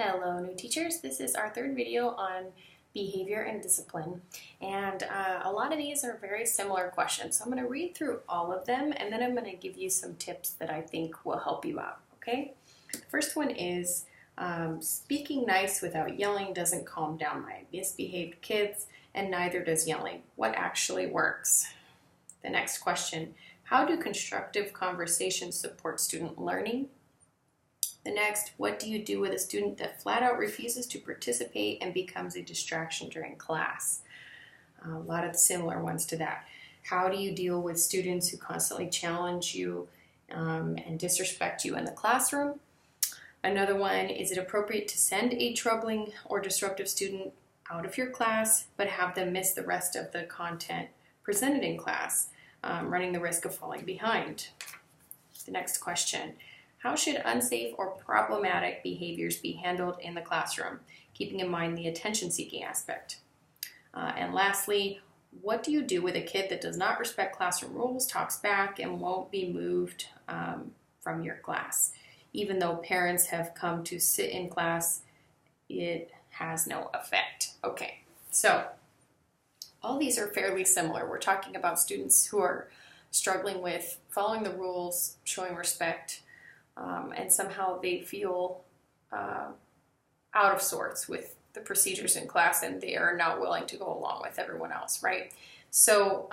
Hello, new teachers. This is our third video on behavior and discipline. And a lot of these are very similar questions. So I'm going to read through all of them and then I'm going to give you some tips that I think will help you out, okay? The first one is speaking nice without yelling doesn't calm down my misbehaved kids, and neither does yelling. What actually works? The next question, how do constructive conversations support student learning? The next, what do you do with a student that flat out refuses to participate and becomes a distraction during class? A lot of similar ones to that. How do you deal with students who constantly challenge you and disrespect you in the classroom? Another one, is it appropriate to send a troubling or disruptive student out of your class but have them miss the rest of the content presented in class, running the risk of falling behind? The next question, how should unsafe or problematic behaviors be handled in the classroom, keeping in mind the attention-seeking aspect? And lastly, what do you do with a kid that does not respect classroom rules, talks back, and won't be moved from your class? Even though parents have come to sit in class, it has no effect. Okay, so all these are fairly similar. We're talking about students who are struggling with following the rules, showing respect, and somehow they feel out of sorts with the procedures in class and they are not willing to go along with everyone else, right? So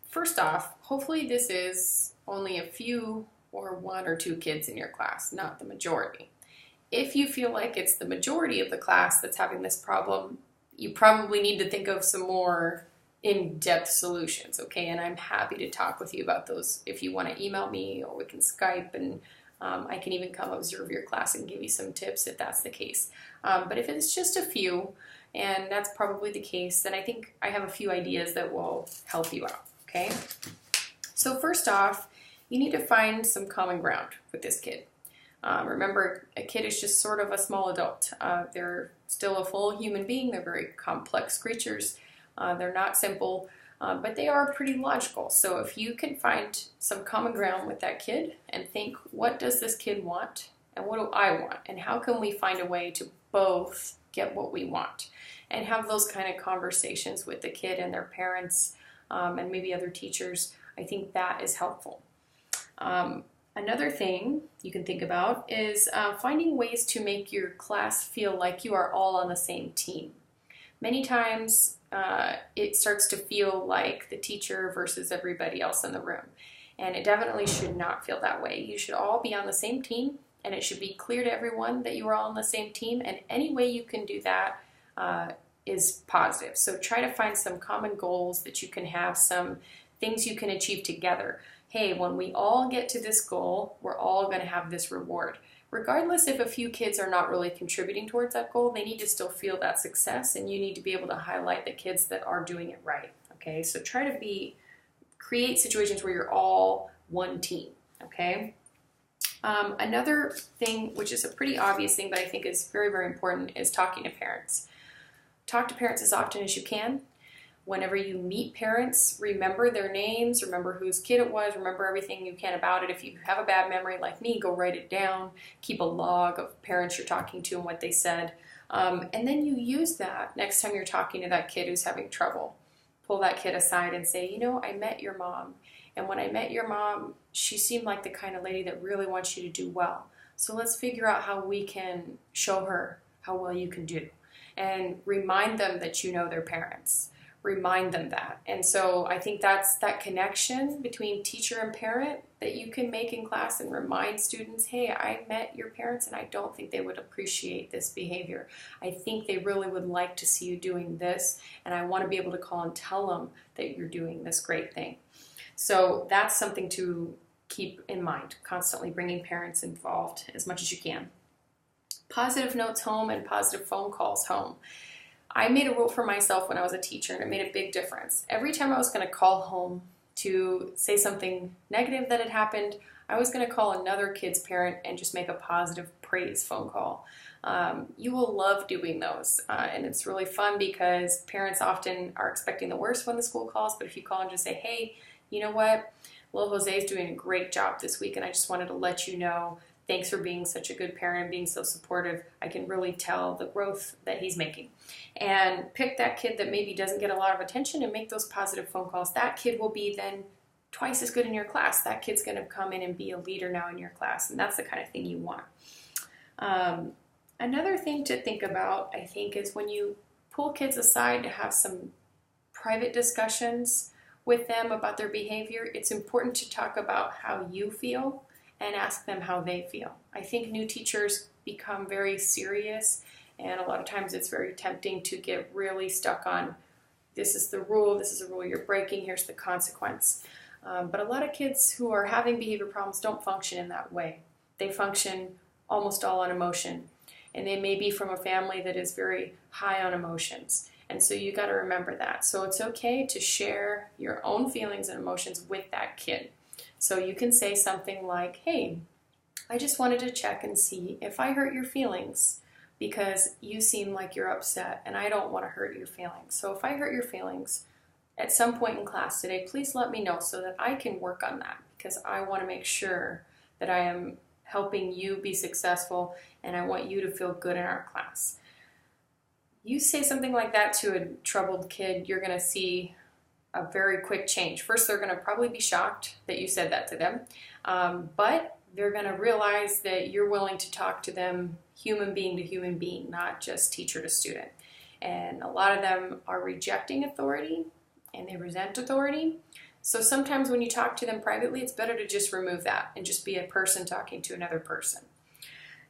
first off, hopefully this is only a few or one or two kids in your class, not the majority. If you feel like it's the majority of the class that's having this problem, you probably need to think of some more in-depth solutions, okay? And I'm happy to talk with you about those if you want to email me, or we can Skype, and I can even come observe your class and give you some tips if that's the case. But if it's just a few, and that's probably the case, then I think I have a few ideas that will help you out, okay? So first off, you need to find some common ground with this kid. Remember, a kid is just sort of a small adult. They're still a full human being. They're very complex creatures. They're not simple, but they are pretty logical. So if you can find some common ground with that kid and think, what does this kid want and what do I want? And how can we find a way to both get what we want? And have those kind of conversations with the kid and their parents and maybe other teachers. I think that is helpful. Another thing you can think about is finding ways to make your class feel like you are all on the same team. Many times it starts to feel like the teacher versus everybody else in the room. And it definitely should not feel that way. You should all be on the same team, and it should be clear to everyone that you are all on the same team, and any way you can do that is positive. So try to find some common goals that you can have, some things you can achieve together. Hey, when we all get to this goal, we're all going to have this reward. Regardless if a few kids are not really contributing towards that goal, they need to still feel that success, and you need to be able to highlight the kids that are doing it right, okay? So try to create situations where you're all one team, okay? Another thing, which is a pretty obvious thing, but I think is very, very important, is talking to parents. Talk to parents as often as you can. Whenever you meet parents, remember their names, remember whose kid it was, remember everything you can about it. If you have a bad memory like me, go write it down. Keep a log of parents you're talking to and what they said. And then you use that next time you're talking to that kid who's having trouble. Pull that kid aside and say, you know, I met your mom. And when I met your mom, she seemed like the kind of lady that really wants you to do well. So let's figure out how we can show her how well you can do. And remind them that you know their parents. Remind them that. And so I think that's that connection between teacher and parent that you can make in class and remind students, hey, I met your parents and I don't think they would appreciate this behavior. I think they really would like to see you doing this, and I want to be able to call and tell them that you're doing this great thing. So that's something to keep in mind, constantly bringing parents involved as much as you can. Positive notes home and positive phone calls home. I made a rule for myself when I was a teacher, and it made a big difference. Every time I was going to call home to say something negative that had happened, I was going to call another kid's parent and just make a positive praise phone call. You will love doing those, and it's really fun because parents often are expecting the worst when the school calls, but if you call and just say, hey, you know what, little Jose is doing a great job this week, and I just wanted to let you know thanks for being such a good parent and being so supportive. I can really tell the growth that he's making. And pick that kid that maybe doesn't get a lot of attention and make those positive phone calls. That kid will be then twice as good in your class. That kid's going to come in and be a leader now in your class, and that's the kind of thing you want. Another thing to think about, I think, is when you pull kids aside to have some private discussions with them about their behavior, it's important to talk about how you feel and ask them how they feel. I think new teachers become very serious, and a lot of times it's very tempting to get really stuck on, this is the rule, this is a rule you're breaking, here's the consequence. But a lot of kids who are having behavior problems don't function in that way. They function almost all on emotion, and they may be from a family that is very high on emotions. And so you got to remember that. So it's okay to share your own feelings and emotions with that kid. So you can say something like, hey, I just wanted to check and see if I hurt your feelings, because you seem like you're upset and I don't want to hurt your feelings. So if I hurt your feelings at some point in class today, please let me know so that I can work on that, because I want to make sure that I am helping you be successful and I want you to feel good in our class. You say something like that to a troubled kid, you're going to see a very quick change. First, they're going to probably be shocked that you said that to them, but they're going to realize that you're willing to talk to them human being to human being, not just teacher to student. And a lot of them are rejecting authority and they resent authority. So sometimes when you talk to them privately, it's better to just remove that and just be a person talking to another person.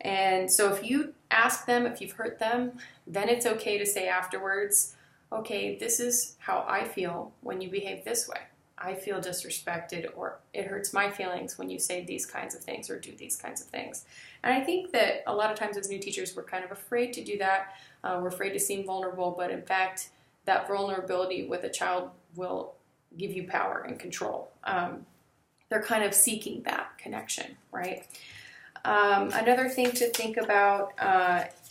And so if you ask them if you've hurt them, then it's okay to say afterwards, okay, this is how I feel when you behave this way. I feel disrespected, or it hurts my feelings when you say these kinds of things or do these kinds of things. And I think that a lot of times as new teachers, we're kind of afraid to do that. We're afraid to seem vulnerable, but in fact, that vulnerability with a child will give you power and control. They're kind of seeking that connection, right? Another thing to think about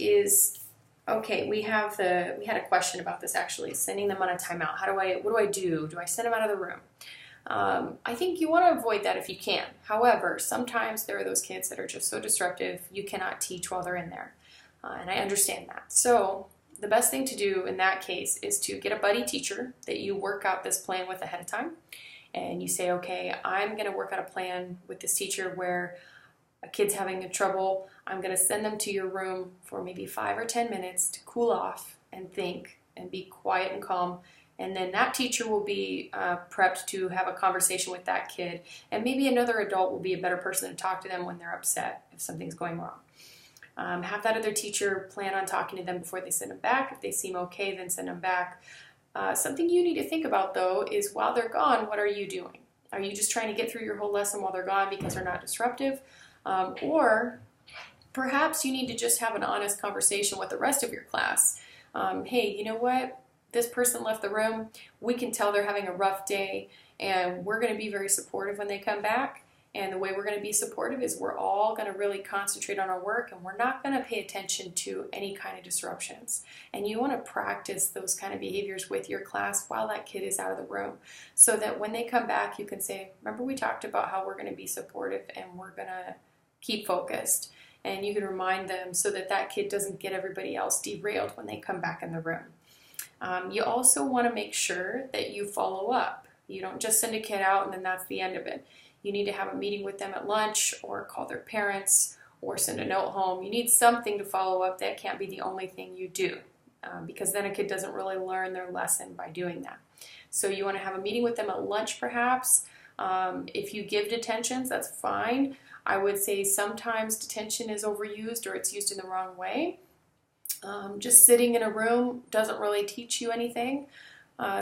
is, okay, we had a question about this actually, sending them on a timeout. What do I do? Do I send them out of the room? I think you want to avoid that if you can. However, sometimes there are those kids that are just so disruptive you cannot teach while they're in there. And I understand that. So the best thing to do in that case is to get a buddy teacher that you work out this plan with ahead of time. And you say, okay, I'm going to work out a plan with this teacher where a kid's having trouble. I'm going to send them to your room for maybe 5 or 10 minutes to cool off and think and be quiet and calm. And then that teacher will be prepped to have a conversation with that kid. And maybe another adult will be a better person to talk to them when they're upset if something's going wrong. Have that other teacher plan on talking to them before they send them back. If they seem okay, then send them back. Something you need to think about, though, is while they're gone, what are you doing? Are you just trying to get through your whole lesson while they're gone because they're not disruptive? Or perhaps you need to just have an honest conversation with the rest of your class. Hey, you know what? This person left the room. We can tell they're having a rough day, and we're going to be very supportive when they come back. And the way we're going to be supportive is we're all going to really concentrate on our work, and we're not going to pay attention to any kind of disruptions. And you want to practice those kind of behaviors with your class while that kid is out of the room, so that when they come back, you can say, remember we talked about how we're going to be supportive and we're going to keep focused. And you can remind them so that that kid doesn't get everybody else derailed when they come back in the room. You also want to make sure that you follow up. You don't just send a kid out and then that's the end of it. You need to have a meeting with them at lunch, or call their parents, or send a note home. You need something to follow up. That can't be the only thing you do, because then a kid doesn't really learn their lesson by doing that. So you want to have a meeting with them at lunch perhaps. If you give detentions, that's fine. I would say sometimes detention is overused or it's used in the wrong way. Just sitting in a room doesn't really teach you anything.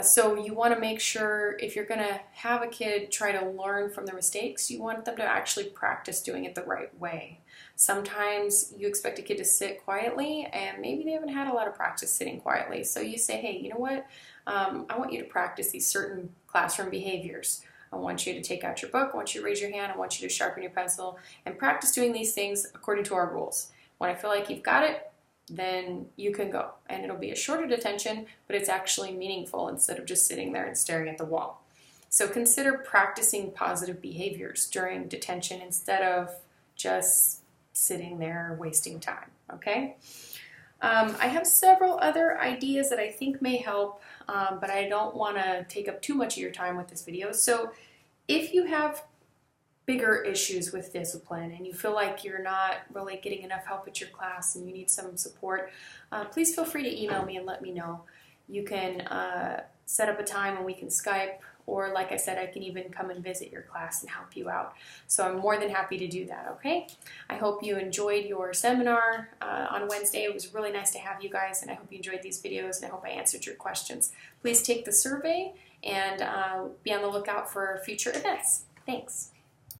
So you want to make sure if you're going to have a kid try to learn from their mistakes, you want them to actually practice doing it the right way. Sometimes you expect a kid to sit quietly and maybe they haven't had a lot of practice sitting quietly. So you say, hey, you know what? I want you to practice these certain classroom behaviors. I want you to take out your book. I want you to raise your hand. I want you to sharpen your pencil and practice doing these things according to our rules. When I feel like you've got it, then you can go. And it'll be a shorter detention, but it's actually meaningful instead of just sitting there and staring at the wall. So consider practicing positive behaviors during detention instead of just sitting there wasting time, okay? I have several other ideas that I think may help, but I don't want to take up too much of your time with this video. So if you have bigger issues with discipline and you feel like you're not really getting enough help at your class and you need some support, please feel free to email me and let me know. You can set up a time and we can Skype, or like I said, I can even come and visit your class and help you out. So I'm more than happy to do that, okay? I hope you enjoyed your seminar on Wednesday. It was really nice to have you guys, and I hope you enjoyed these videos, and I hope I answered your questions. Please take the survey and be on the lookout for future events. Thanks.